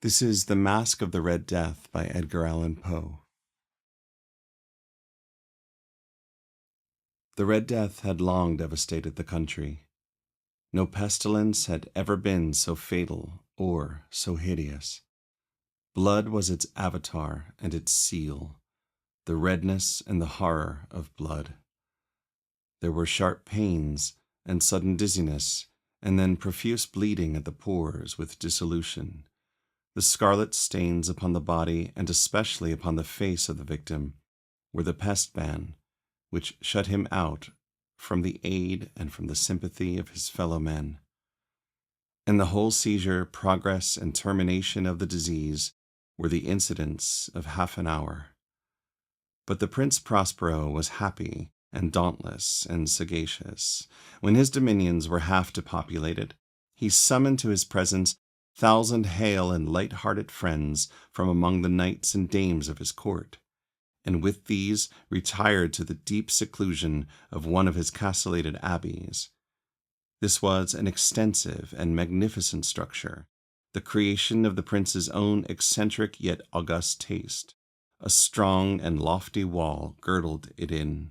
This is The Masque of the Red Death by Edgar Allan Poe. The Red Death had long devastated the country. No pestilence had ever been so fatal or so hideous. Blood was its avatar and its seal, the redness and the horror of blood. There were sharp pains and sudden dizziness, and then profuse bleeding at the pores with dissolution. The scarlet stains upon the body, and especially upon the face of the victim, were the pest ban, which shut him out from the aid and from the sympathy of his fellow men. And the whole seizure, progress, and termination of the disease were the incidents of half an hour. But the Prince Prospero was happy and dauntless and sagacious. When his dominions were half depopulated, he summoned to his presence 1,000 hale and light-hearted friends from among the knights and dames of his court, and with these retired to the deep seclusion of one of his castellated abbeys. This was an extensive and magnificent structure, the creation of the prince's own eccentric yet august taste. A strong and lofty wall girdled it in.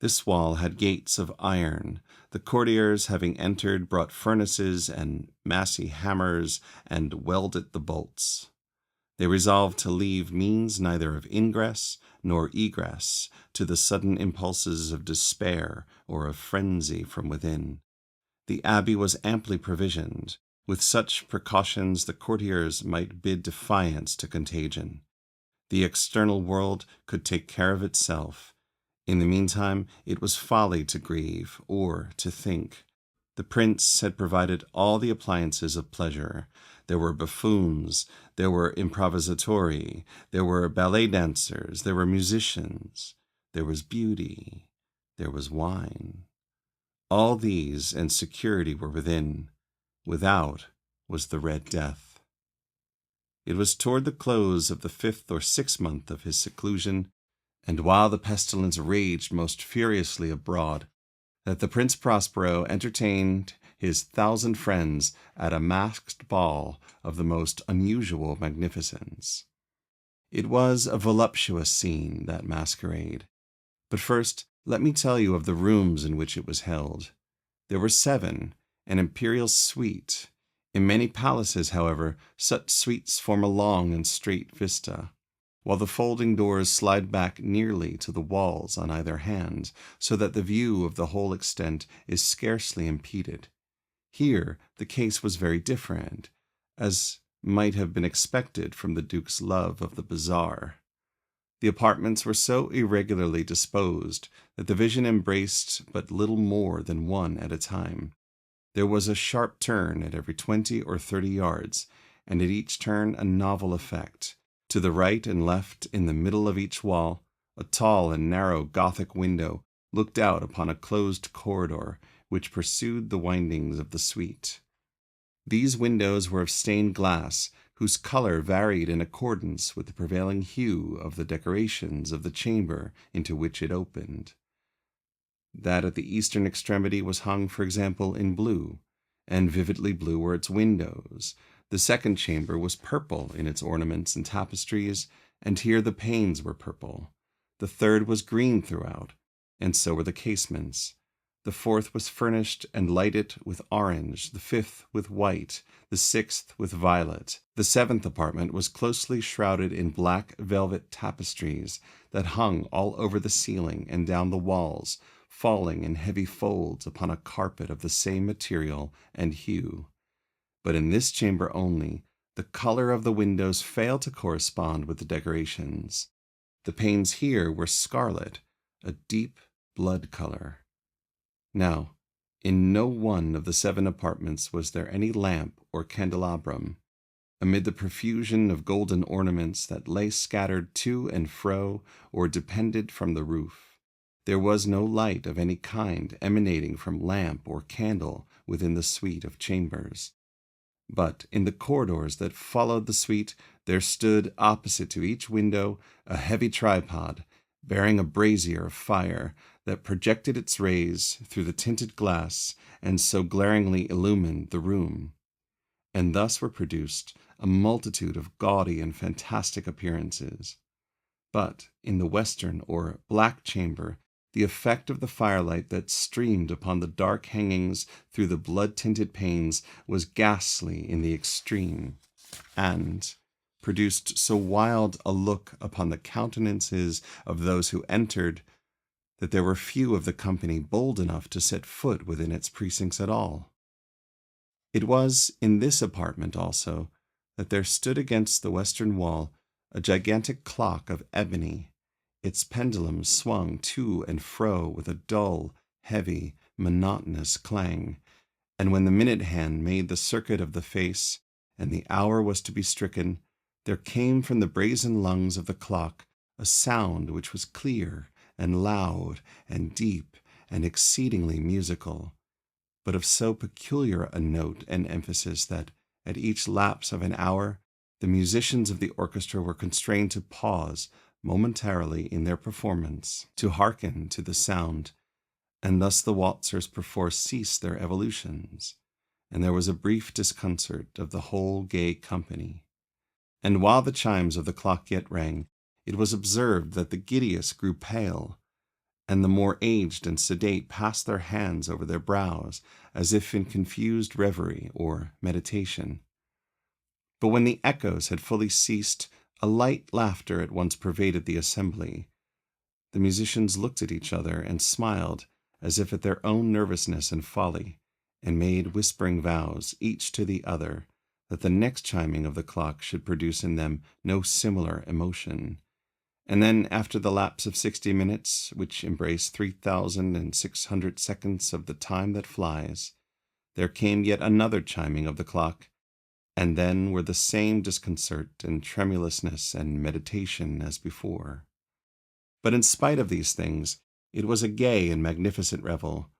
This wall had gates of iron. The courtiers, having entered, brought furnaces and massy hammers and welded the bolts. They resolved to leave means neither of ingress nor egress to the sudden impulses of despair or of frenzy from within. The abbey was amply provisioned. With such precautions the courtiers might bid defiance to contagion. The external world could take care of itself. In the meantime, it was folly to grieve or to think. The prince had provided all the appliances of pleasure. There were buffoons, there were improvisatori, there were ballet dancers, there were musicians, there was beauty, there was wine. All these and security were within. Without was the Red Death. It was toward the close of the 5th or 6th month of his seclusion, and while the pestilence raged most furiously abroad, that the Prince Prospero entertained his 1,000 friends at a masked ball of the most unusual magnificence. It was a voluptuous scene, that masquerade. But first, let me tell you of the rooms in which it was held. There were 7, an imperial suite. In many palaces, however, such suites form a long and straight vista, while the folding doors slide back nearly to the walls on either hand, so that the view of the whole extent is scarcely impeded. Here the case was very different, as might have been expected from the Duke's love of the bizarre. The apartments were so irregularly disposed that the vision embraced but little more than one at a time. There was a sharp turn at every 20 or 30 yards, and at each turn a novel effect. To the right and left, in the middle of each wall, a tall and narrow Gothic window looked out upon a closed corridor which pursued the windings of the suite. These windows were of stained glass, whose color varied in accordance with the prevailing hue of the decorations of the chamber into which it opened. That at the eastern extremity was hung, for example, in blue, and vividly blue were its windows. The second chamber was purple in its ornaments and tapestries, and here the panes were purple. The third was green throughout, and so were the casements. The fourth was furnished and lighted with orange, the fifth with white, the sixth with violet. The 7th apartment was closely shrouded in black velvet tapestries that hung all over the ceiling and down the walls, falling in heavy folds upon a carpet of the same material and hue. But in this chamber only, the color of the windows failed to correspond with the decorations. The panes here were scarlet, a deep blood color. Now, in no one of the 7 apartments was there any lamp or candelabrum. Amid the profusion of golden ornaments that lay scattered to and fro or depended from the roof, there was no light of any kind emanating from lamp or candle within the suite of chambers. But in the corridors that followed the suite there stood, opposite to each window, a heavy tripod, bearing a brazier of fire that projected its rays through the tinted glass and so glaringly illumined the room. and thus were produced a multitude of gaudy and fantastic appearances. But in the western or black chamber, the effect of the firelight that streamed upon the dark hangings through the blood-tinted panes was ghastly in the extreme, and produced so wild a look upon the countenances of those who entered that there were few of the company bold enough to set foot within its precincts at all. It was in this apartment also that there stood against the western wall a gigantic clock of ebony. Its pendulum swung to and fro with a dull, heavy, monotonous clang, and when the minute hand made the circuit of the face, and the hour was to be stricken, there came from the brazen lungs of the clock a sound which was clear and loud and deep and exceedingly musical, but of so peculiar a note and emphasis that, at each lapse of an hour, the musicians of the orchestra were constrained to pause momentarily in their performance to hearken to the sound, and thus the waltzers perforce ceased their evolutions, and there was a brief disconcert of the whole gay company. And while the chimes of the clock yet rang, it was observed that the giddiest grew pale, and the more aged and sedate passed their hands over their brows, as if in confused reverie or meditation. But when the echoes had fully ceased, a light laughter at once pervaded the assembly. The musicians looked at each other and smiled, as if at their own nervousness and folly, and made whispering vows, each to the other, that the next chiming of the clock should produce in them no similar emotion. And then, after the lapse of 60 minutes, which embrace 3,600 seconds of the time that flies, there came yet another chiming of the clock, and then were the same disconcert and tremulousness and meditation as before. But in spite of these things, it was a gay and magnificent revel.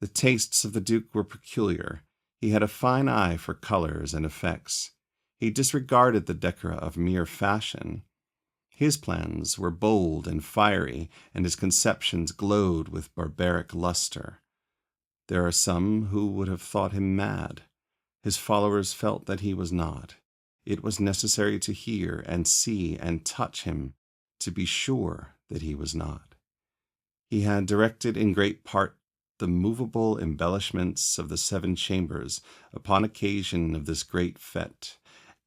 The tastes of the Duke were peculiar. He had a fine eye for colors and effects. He disregarded the decora of mere fashion. His plans were bold and fiery, and his conceptions glowed with barbaric luster. There are some who would have thought him mad. His followers felt that he was not. It was necessary to hear and see and touch him to be sure that he was not. He had directed in great part the movable embellishments of the 7 chambers upon occasion of this great fête,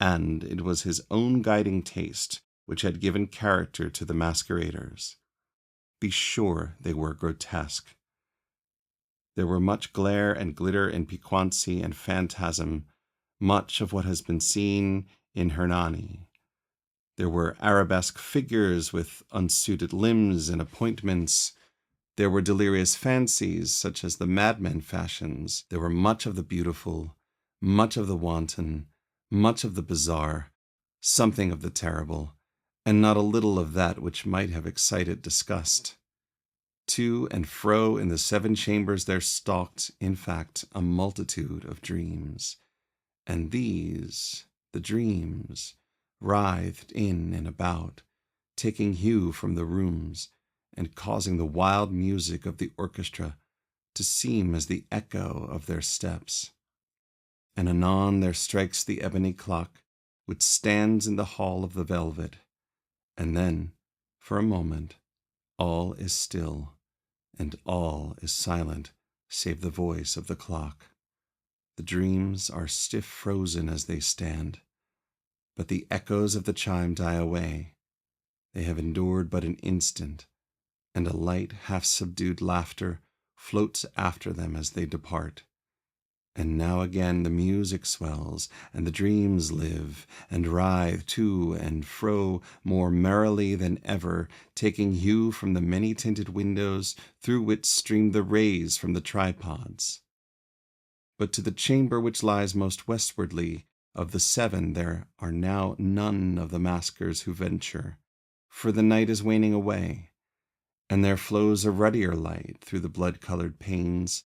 and it was his own guiding taste which had given character to the masqueraders. Be sure they were grotesque. There were much glare and glitter and piquancy and phantasm, much of what has been seen in Hernani. There were arabesque figures with unsuited limbs and appointments. There were delirious fancies, such as the madmen fashions. There were much of the beautiful, much of the wanton, much of the bizarre, something of the terrible, and not a little of that which might have excited disgust. To and fro in the 7 chambers there stalked, in fact, a multitude of dreams, and these, the dreams, writhed in and about, taking hue from the rooms, and causing the wild music of the orchestra to seem as the echo of their steps. And anon there strikes the ebony clock, which stands in the hall of the velvet, and then, for a moment, all is still, and all is silent, save the voice of the clock. The dreams are stiff frozen as they stand, but the echoes of the chime die away. They have endured but an instant, and a light, half-subdued laughter floats after them as they depart. And now again the music swells, and the dreams live, and writhe to and fro more merrily than ever, taking hue from the many-tinted windows through which stream the rays from the tripods. But to the chamber which lies most westwardly of the 7 there are now none of the maskers who venture, for the night is waning away, and there flows a ruddier light through the blood-colored panes,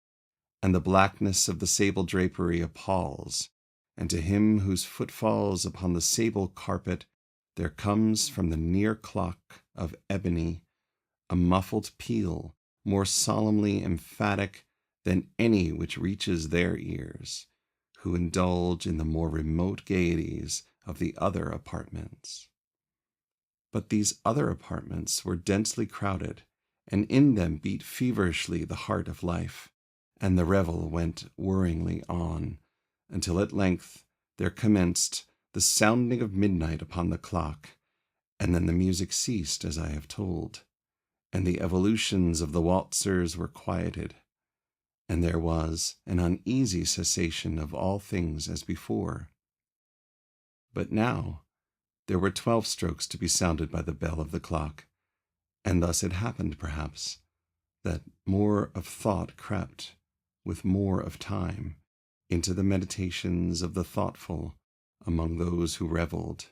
and the blackness of the sable drapery appalls, and to him whose foot falls upon the sable carpet there comes from the near clock of ebony a muffled peal more solemnly emphatic than any which reaches their ears, who indulge in the more remote gaieties of the other apartments. But these other apartments were densely crowded, and in them beat feverishly the heart of life, and the revel went whirringly on, until at length there commenced the sounding of midnight upon the clock, and then the music ceased, as I have told, and the evolutions of the waltzers were quieted, and there was an uneasy cessation of all things as before. But now there were 12 strokes to be sounded by the bell of the clock, and thus it happened, perhaps, that more of thought crept, with more of time, into the meditations of the thoughtful among those who revelled,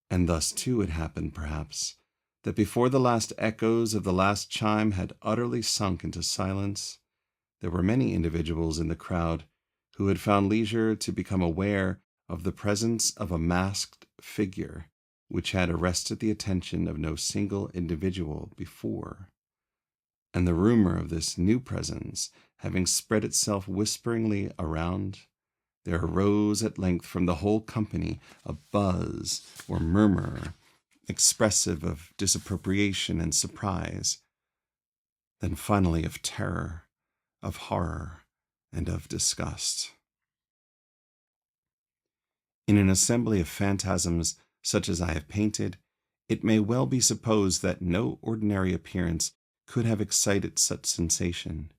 and thus too it happened, perhaps, that before the last echoes of the last chime had utterly sunk into silence, there were many individuals in the crowd who had found leisure to become aware of the presence of a masked figure which had arrested the attention of no single individual before. And the rumor of this new presence having spread itself whisperingly around, there arose at length from the whole company a buzz or murmur expressive of disapprobation and surprise, then finally of terror, of horror, and of disgust. In an assembly of phantasms such as I have painted, it may well be supposed that no ordinary appearance could have excited such sensation.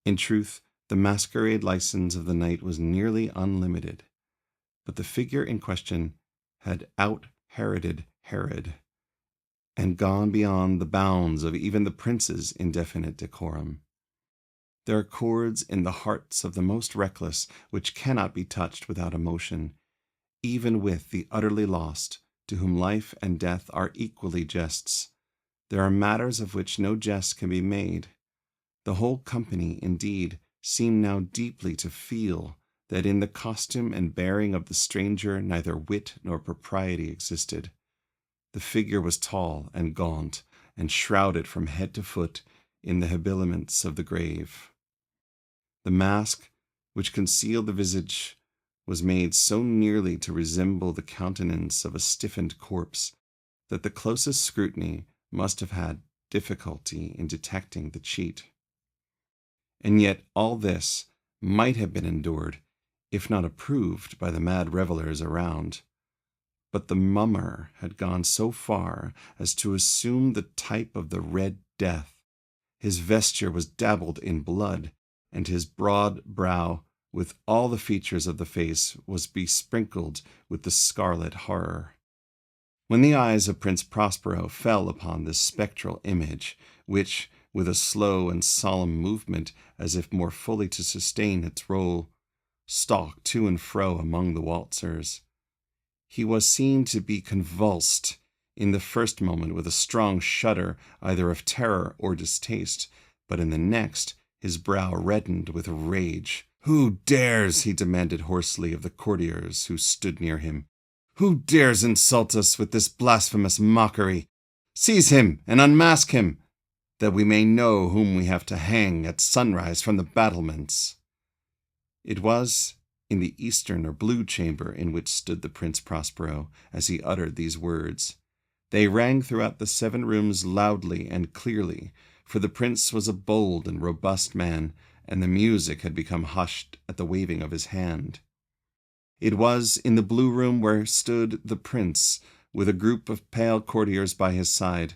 In truth, the masquerade license of the night was nearly unlimited, but the figure in question had out-Heroded Herod, and gone beyond the bounds of even the prince's indefinite decorum. There are chords in the hearts of the most reckless which cannot be touched without emotion, even with the utterly lost, to whom life and death are equally jests. There are matters of which no jest can be made. The whole company, indeed, seemed now deeply to feel that in the costume and bearing of the stranger neither wit nor propriety existed. The figure was tall and gaunt, and shrouded from head to foot in the habiliments of the grave. The mask which concealed the visage was made so nearly to resemble the countenance of a stiffened corpse that the closest scrutiny must have had difficulty in detecting the cheat. And yet all this might have been endured, if not approved, by the mad revellers around. But the mummer had gone so far as to assume the type of the Red Death. His vesture was dabbled in blood, and his broad brow, with all the features of the face, was besprinkled with the scarlet horror. When the eyes of Prince Prospero fell upon this spectral image, which, with a slow and solemn movement, as if more fully to sustain its role, stalked to and fro among the waltzers, he was seen to be convulsed in the first moment with a strong shudder either of terror or distaste, but in the next his brow reddened with rage. "Who dares," he demanded hoarsely of the courtiers who stood near him, "who dares insult us with this blasphemous mockery? Seize him and unmask him, that we may know whom we have to hang at sunrise from the battlements." It was in the eastern or blue chamber in which stood the Prince Prospero as he uttered these words. They rang throughout the 7 rooms loudly and clearly, for the prince was a bold and robust man, and the music had become hushed at the waving of his hand. It was in the blue room where stood the prince, with a group of pale courtiers by his side.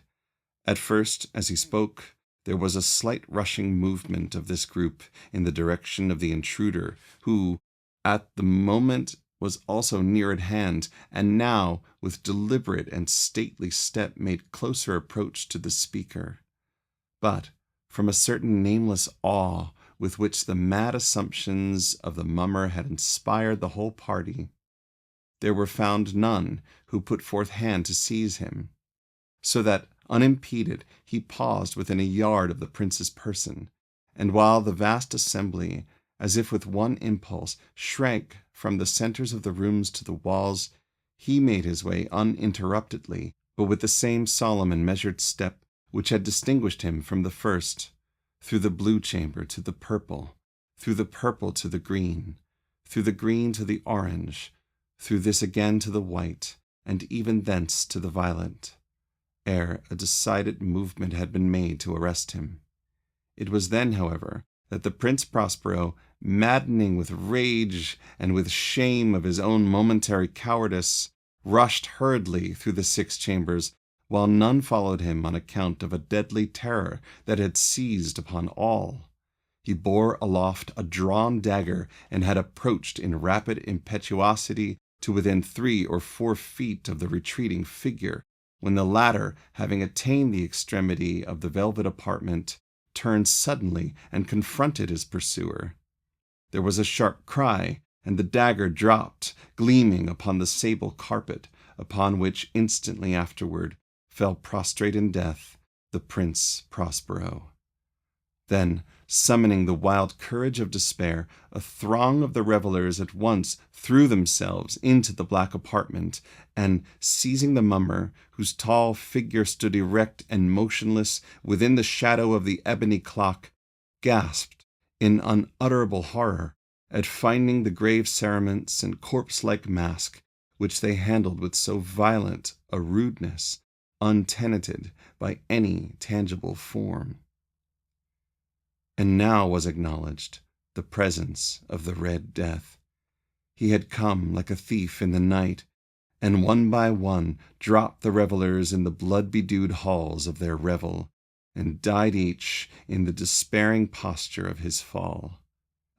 At first, as he spoke, there was a slight rushing movement of this group in the direction of the intruder, who, at the moment, was also near at hand, and now, with deliberate and stately step, made closer approach to the speaker. But, from a certain nameless awe with which the mad assumptions of the mummer had inspired the whole party, there were found none who put forth hand to seize him, so that, unimpeded, he paused within a yard of the prince's person, and while the vast assembly, as if with one impulse, shrank from the centers of the rooms to the walls, he made his way uninterruptedly, but with the same solemn and measured step which had distinguished him from the first, through the blue chamber to the purple, through the purple to the green, through the green to the orange, through this again to the white, and even thence to the violet, ere a decided movement had been made to arrest him. It was then, however, that the Prince Prospero, maddening with rage and with shame of his own momentary cowardice, rushed hurriedly through the 6 chambers, while none followed him on account of a deadly terror that had seized upon all. He bore aloft a drawn dagger, and had approached in rapid impetuosity to within 3 or 4 feet of the retreating figure, when the latter, having attained the extremity of the velvet apartment, turned suddenly and confronted his pursuer. There was a sharp cry, and the dagger dropped, gleaming upon the sable carpet, upon which instantly afterward fell prostrate in death the Prince Prospero. Then, summoning the wild courage of despair, a throng of the revelers at once threw themselves into the black apartment, and, seizing the mummer, whose tall figure stood erect and motionless within the shadow of the ebony clock, gasped in unutterable horror at finding the grave cerements and corpse-like mask, which they handled with so violent a rudeness, untenanted by any tangible form. And now was acknowledged the presence of the Red Death. He had come like a thief in the night, and one by one dropped the revelers in the blood-bedewed halls of their revel, and died each in the despairing posture of his fall.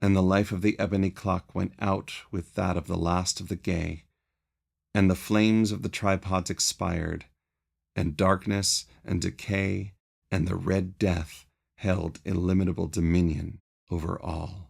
And the life of the ebony clock went out with that of the last of the gay, and the flames of the tripods expired, and darkness and decay and the Red Death held illimitable dominion over all.